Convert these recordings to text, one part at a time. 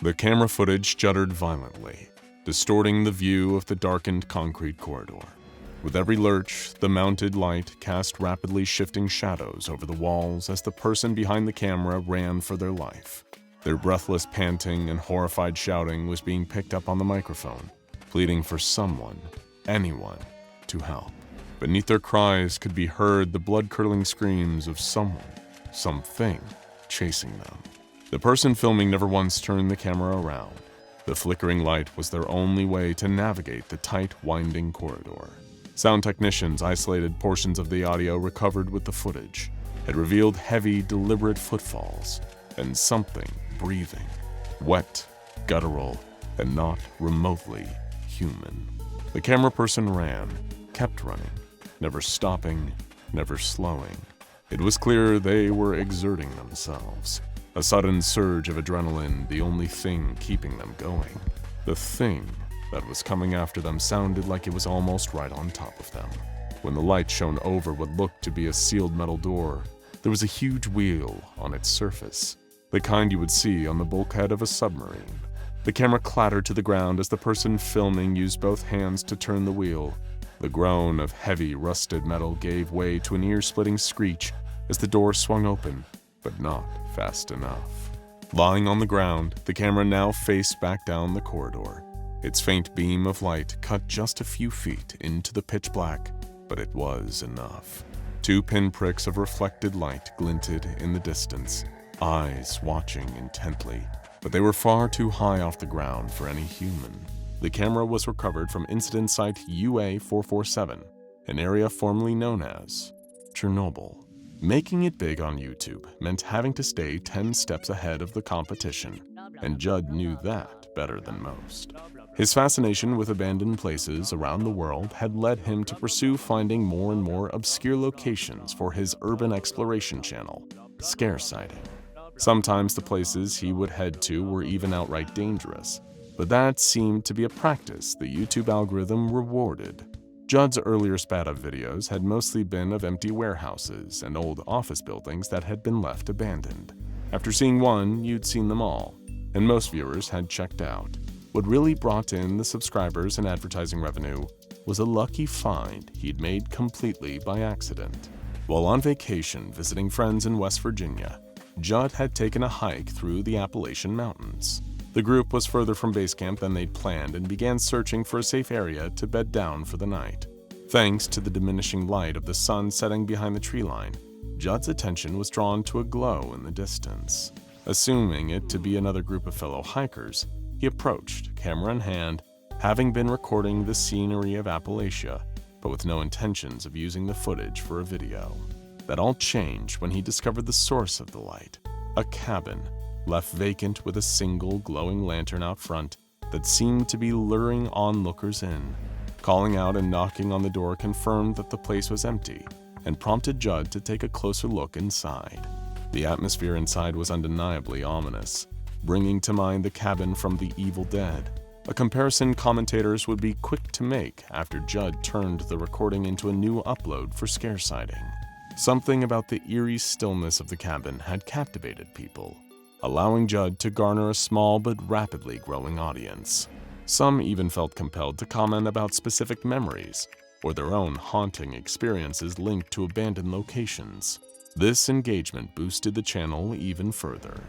The camera footage juddered violently, distorting the view of the darkened concrete corridor. With every lurch, the mounted light cast rapidly shifting shadows over the walls as the person behind the camera ran for their life. Their breathless panting and horrified shouting was being picked up on the microphone, pleading for someone, anyone, to help. Beneath their cries could be heard the blood-curdling screams of someone, something, chasing them. The person filming never once turned the camera around. The flickering light was their only way to navigate the tight, winding corridor. Sound technicians isolated portions of the audio recovered with the footage. It revealed heavy, deliberate footfalls and something breathing, wet, guttural, and not remotely human. The camera person ran, kept running, never stopping, never slowing. It was clear they were exerting themselves. A sudden surge of adrenaline, the only thing keeping them going. The thing that was coming after them sounded like it was almost right on top of them. When the light shone over what looked to be a sealed metal door, there was a huge wheel on its surface, the kind you would see on the bulkhead of a submarine. The camera clattered to the ground as the person filming used both hands to turn the wheel. The groan of heavy, rusted metal gave way to an ear-splitting screech as the door swung open, but not fast enough. Lying on the ground, the camera now faced back down the corridor. Its faint beam of light cut just a few feet into the pitch black, but it was enough. 2 pinpricks of reflected light glinted in the distance, eyes watching intently, but they were far too high off the ground for any human. The camera was recovered from incident site UA447, an area formerly known as Chernobyl. Making it big on YouTube meant having to stay 10 steps ahead of the competition, and Judd knew that better than most. His fascination with abandoned places around the world had led him to pursue finding more and more obscure locations for his urban exploration channel, Scare Sighting. Sometimes the places he would head to were even outright dangerous, but that seemed to be a practice the YouTube algorithm rewarded. Judd's earlier spat of videos had mostly been of empty warehouses and old office buildings that had been left abandoned. After seeing one, you'd seen them all, and most viewers had checked out. What really brought in the subscribers and advertising revenue was a lucky find he'd made completely by accident. While on vacation visiting friends in West Virginia, Judd had taken a hike through the Appalachian Mountains. The group was further from base camp than they'd planned and began searching for a safe area to bed down for the night. Thanks to the diminishing light of the sun setting behind the tree line, Judd's attention was drawn to a glow in the distance. Assuming it to be another group of fellow hikers, he approached, camera in hand, having been recording the scenery of Appalachia, but with no intentions of using the footage for a video. That all changed when he discovered the source of the light, a cabin left vacant with a single glowing lantern out front that seemed to be luring onlookers in. Calling out and knocking on the door confirmed that the place was empty and prompted Judd to take a closer look inside. The atmosphere inside was undeniably ominous, bringing to mind the cabin from The Evil Dead, a comparison commentators would be quick to make after Judd turned the recording into a new upload for Scare Sighting. Something about the eerie stillness of the cabin had captivated people, allowing Judd to garner a small but rapidly growing audience. Some even felt compelled to comment about specific memories or their own haunting experiences linked to abandoned locations. This engagement boosted the channel even further.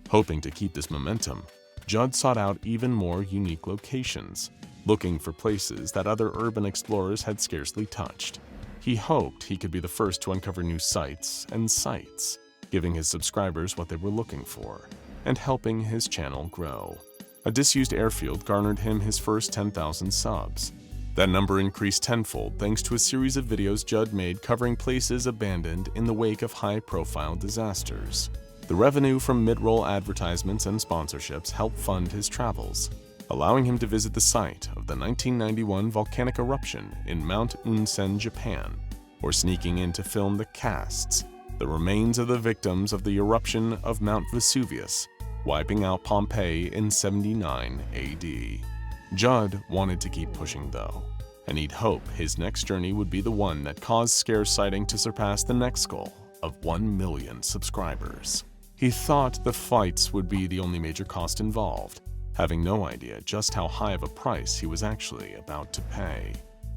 Hoping to keep this momentum, Judd sought out even more unique locations, looking for places that other urban explorers had scarcely touched. He hoped he could be the first to uncover new sights and sights, giving his subscribers what they were looking for, and helping his channel grow. A disused airfield garnered him his first 10,000 subs. That number increased tenfold thanks to a series of videos Judd made covering places abandoned in the wake of high-profile disasters. The revenue from mid-roll advertisements and sponsorships helped fund his travels, allowing him to visit the site of the 1991 volcanic eruption in Mount Unsen, Japan, or sneaking in to film the casts, the remains of the victims of the eruption of Mount Vesuvius, wiping out Pompeii in 79 AD. Judd wanted to keep pushing though, and he'd hope his next journey would be the one that caused Scare Sighting to surpass the next goal of 1 million subscribers. He thought the flights would be the only major cost involved, having no idea just how high of a price he was actually about to pay.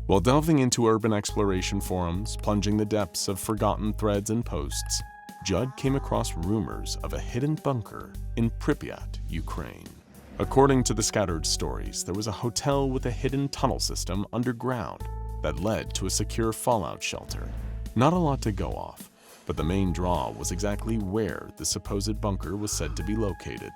While delving into urban exploration forums, plunging the depths of forgotten threads and posts, Judd came across rumors of a hidden bunker in Pripyat, Ukraine. According to the scattered stories, there was a hotel with a hidden tunnel system underground that led to a secure fallout shelter. Not a lot to go off, but the main draw was exactly where the supposed bunker was said to be located.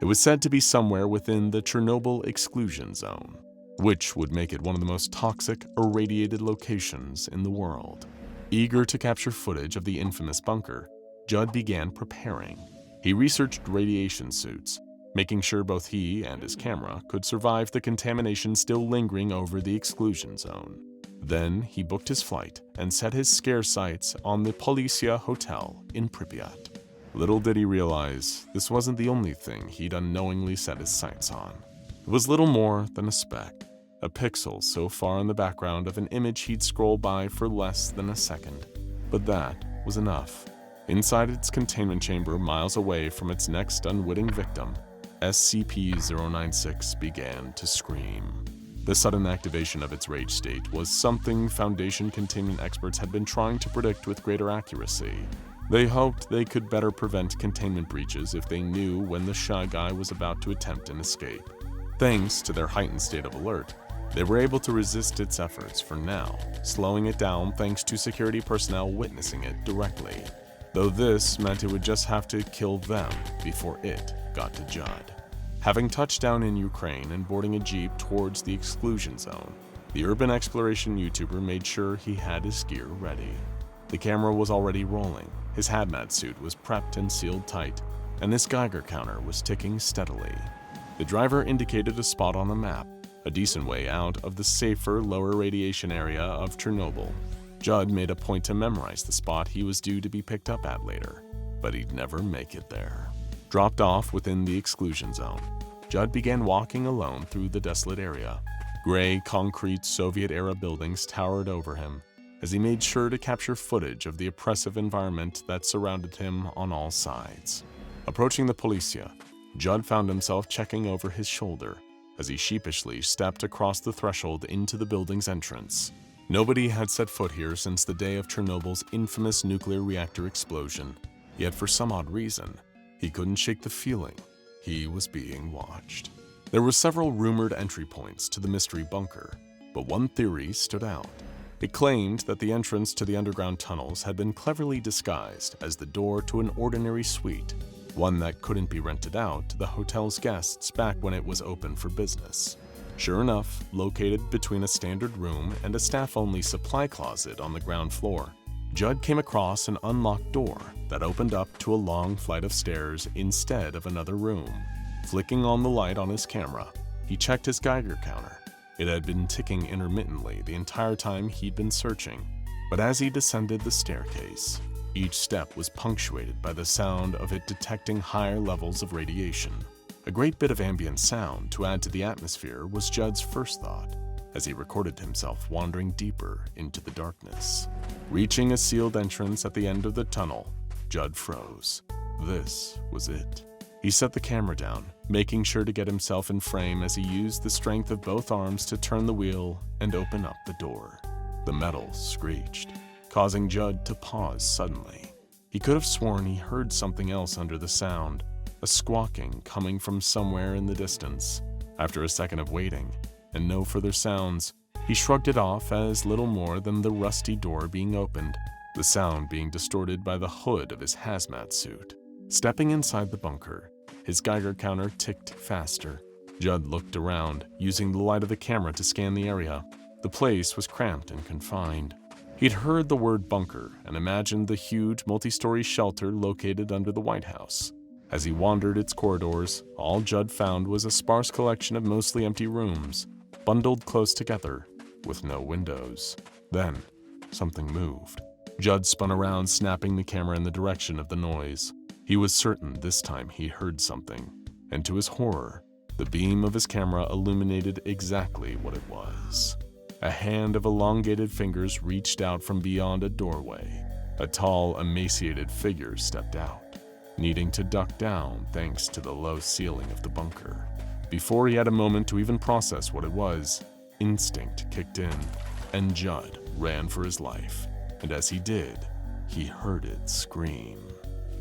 It was said to be somewhere within the Chernobyl Exclusion zone, which would make it one of the most toxic, irradiated locations in the world. Eager to capture footage of the infamous bunker, Judd began preparing. He researched radiation suits, making sure both he and his camera could survive the contamination still lingering over the exclusion zone. Then he booked his flight and set his scare sights on the Policia Hotel in Pripyat. Little did he realize this wasn't the only thing he'd unknowingly set his sights on. It was little more than a speck, a pixel so far in the background of an image he'd scroll by for less than a second. But that was enough. Inside its containment chamber, miles away from its next unwitting victim, SCP-096 began to scream. The sudden activation of its rage state was something Foundation containment experts had been trying to predict with greater accuracy. They hoped they could better prevent containment breaches if they knew when the shy guy was about to attempt an escape. Thanks to their heightened state of alert, they were able to resist its efforts for now, slowing it down thanks to security personnel witnessing it directly. Though this meant it would just have to kill them before it got to Judd. Having touched down in Ukraine and boarding a jeep towards the exclusion zone, the urban exploration YouTuber made sure he had his gear ready. The camera was already rolling, his hazmat suit was prepped and sealed tight, and his Geiger counter was ticking steadily. The driver indicated a spot on the map, a decent way out of the safer, lower radiation area of Chernobyl. Judd made a point to memorize the spot he was due to be picked up at later, but he'd never make it there. Dropped off within the exclusion zone, Judd began walking alone through the desolate area. Gray, concrete Soviet-era buildings towered over him as he made sure to capture footage of the oppressive environment that surrounded him on all sides. Approaching the Policia, Judd found himself checking over his shoulder as he sheepishly stepped across the threshold into the building's entrance. Nobody had set foot here since the day of Chernobyl's infamous nuclear reactor explosion, yet for some odd reason, he couldn't shake the feeling he was being watched. There were several rumored entry points to the mystery bunker, but one theory stood out. It claimed that the entrance to the underground tunnels had been cleverly disguised as the door to an ordinary suite, one that couldn't be rented out to the hotel's guests back when it was open for business. Sure enough, located between a standard room and a staff-only supply closet on the ground floor, Judd came across an unlocked door that opened up to a long flight of stairs instead of another room. Flicking on the light on his camera, he checked his Geiger counter. It had been ticking intermittently the entire time he'd been searching, but as he descended the staircase, each step was punctuated by the sound of it detecting higher levels of radiation. A great bit of ambient sound to add to the atmosphere was Judd's first thought, as he recorded himself wandering deeper into the darkness. Reaching a sealed entrance at the end of the tunnel, Judd froze. This was it. He set the camera down, making sure to get himself in frame as he used the strength of both arms to turn the wheel and open up the door. The metal screeched, causing Judd to pause suddenly. He could have sworn he heard something else under the sound, a squawking coming from somewhere in the distance. After a second of waiting, and no further sounds, he shrugged it off as little more than the rusty door being opened, the sound being distorted by the hood of his hazmat suit. Stepping inside the bunker, his Geiger counter ticked faster. Judd looked around, using the light of the camera to scan the area. The place was cramped and confined. He'd heard the word bunker and imagined the huge multi-story shelter located under the White House. As he wandered its corridors, all Judd found was a sparse collection of mostly empty rooms, bundled close together, with no windows. Then, something moved. Judd spun around, snapping the camera in the direction of the noise. He was certain this time he heard something, and to his horror, the beam of his camera illuminated exactly what it was. A hand of elongated fingers reached out from beyond a doorway. A tall, emaciated figure stepped out. needing to duck down thanks to the low ceiling of the bunker. Before he had a moment to even process what it was, instinct kicked in, and Judd ran for his life. And as he did, he heard it scream.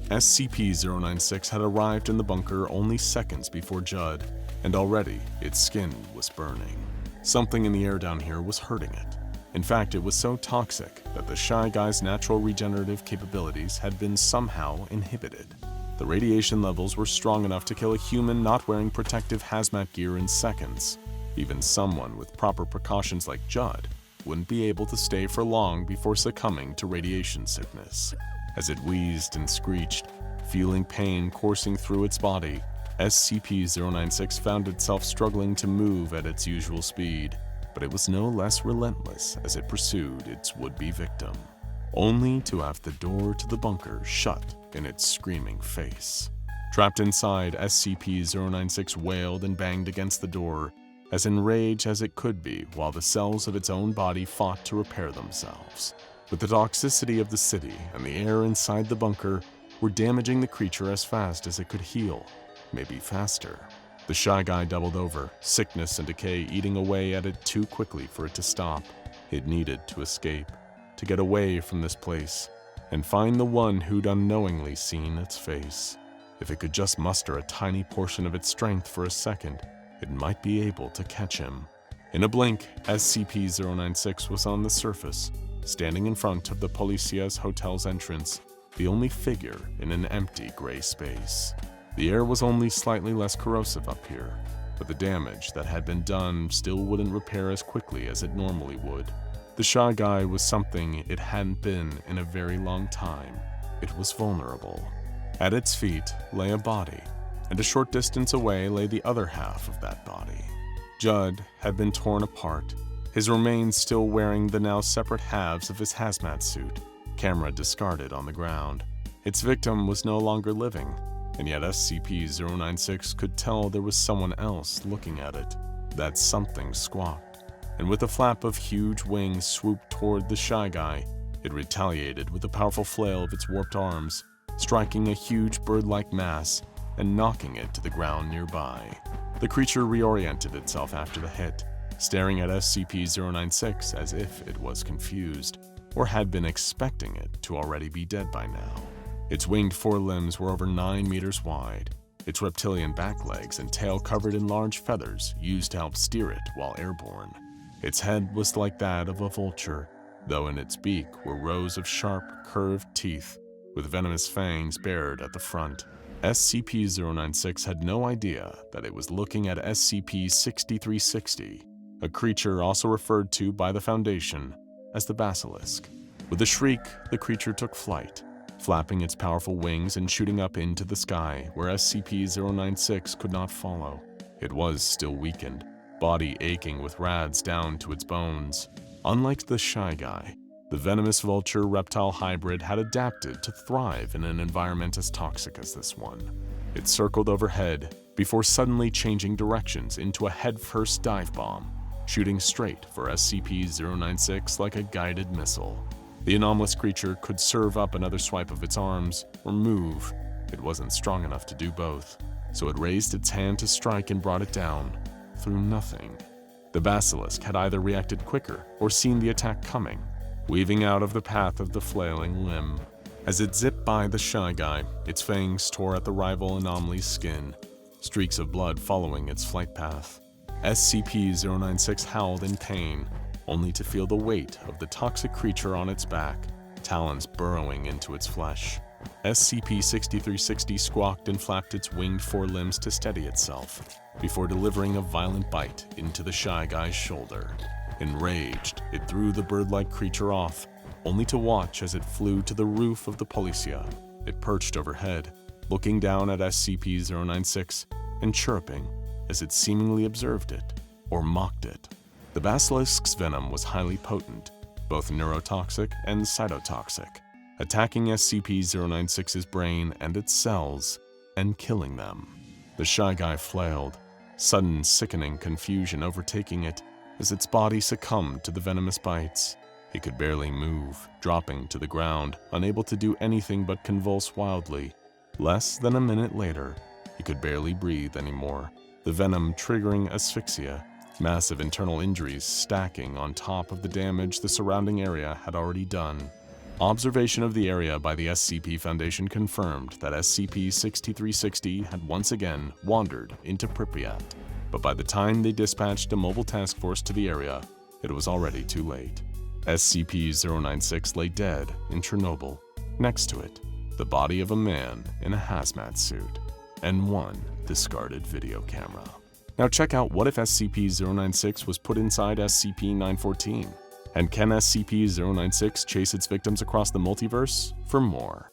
SCP-096 had arrived in the bunker only seconds before Judd, and already its skin was burning. Something in the air down here was hurting it. In fact, it was so toxic that the Shy Guy's natural regenerative capabilities had been somehow inhibited. The radiation levels were strong enough to kill a human not wearing protective hazmat gear in seconds. Even someone with proper precautions like Judd wouldn't be able to stay for long before succumbing to radiation sickness. As it wheezed and screeched, feeling pain coursing through its body, SCP-096 found itself struggling to move at its usual speed, but it was no less relentless as it pursued its would-be victim, only to have the door to the bunker shut in its screaming face. Trapped inside, SCP-096 wailed and banged against the door, as enraged as it could be while the cells of its own body fought to repair themselves. But the toxicity of the city and the air inside the bunker were damaging the creature as fast as it could heal, maybe faster. The Shy Guy doubled over, sickness and decay eating away at it too quickly for it to stop. It needed to escape, to get away from this place, and find the one who'd unknowingly seen its face. If it could just muster a tiny portion of its strength for a second, it might be able to catch him. In a blink, SCP-096 was on the surface, standing in front of the Policia's hotel's entrance, the only figure in an empty gray space. The air was only slightly less corrosive up here, but the damage that had been done still wouldn't repair as quickly as it normally would. The Shy Guy was something it hadn't been in a very long time. It was vulnerable. At its feet lay a body, and a short distance away lay the other half of that body. Judd had been torn apart, his remains still wearing the now separate halves of his hazmat suit, camera discarded on the ground. Its victim was no longer living, and yet SCP-096 could tell there was someone else looking at it. That something squawked, and with a flap of huge wings swooped toward the Shy Guy. It retaliated with a powerful flail of its warped arms, striking a huge bird-like mass and knocking it to the ground nearby. The creature reoriented itself after the hit, staring at SCP-096 as if it was confused, or had been expecting it to already be dead by now. Its winged forelimbs were over 9 meters wide, its reptilian back legs and tail covered in large feathers used to help steer it while airborne. Its head was like that of a vulture, though in its beak were rows of sharp, curved teeth with venomous fangs bared at the front. SCP-096 had no idea that it was looking at SCP-6360, a creature also referred to by the Foundation as the Basilisk. With a shriek, the creature took flight, flapping its powerful wings and shooting up into the sky where SCP-096 could not follow. It was still weakened, body aching with rads down to its bones. Unlike the Shy Guy, the venomous vulture reptile hybrid had adapted to thrive in an environment as toxic as this one. It circled overhead before suddenly changing directions into a head-first dive bomb, shooting straight for SCP-096 like a guided missile. The anomalous creature could serve up another swipe of its arms or move. It wasn't strong enough to do both, so it raised its hand to strike and brought it down, through nothing. The Basilisk had either reacted quicker or seen the attack coming, weaving out of the path of the flailing limb. As it zipped by the Shy Guy, its fangs tore at the rival anomaly's skin, streaks of blood following its flight path. SCP-096 howled in pain, only to feel the weight of the toxic creature on its back, talons burrowing into its flesh. SCP-6360 squawked and flapped its winged forelimbs to steady itself, before delivering a violent bite into the Shy Guy's shoulder. Enraged, it threw the bird-like creature off, only to watch as it flew to the roof of the Policia. It perched overhead, looking down at SCP-096 and chirping as it seemingly observed it, or mocked it. The Basilisk's venom was highly potent, both neurotoxic and cytotoxic, attacking SCP-096's brain and its cells, and killing them. The Shy Guy flailed, sudden sickening confusion overtaking it as its body succumbed to the venomous bites. It could barely move, dropping to the ground, unable to do anything but convulse wildly, Less than a minute later, he could barely breathe anymore, the venom triggering asphyxia, massive internal injuries stacking on top of the damage the surrounding area had already done. Observation of the area by the SCP Foundation confirmed that SCP-6360 had once again wandered into Pripyat, but by the time they dispatched a mobile task force to the area, it was already too late. SCP-096 lay dead in Chernobyl. Next to it, the body of a man in a hazmat suit, and one discarded video camera. Now check out what if SCP-096 was put inside SCP-914, and can SCP-096 chase its victims across the multiverse? For more,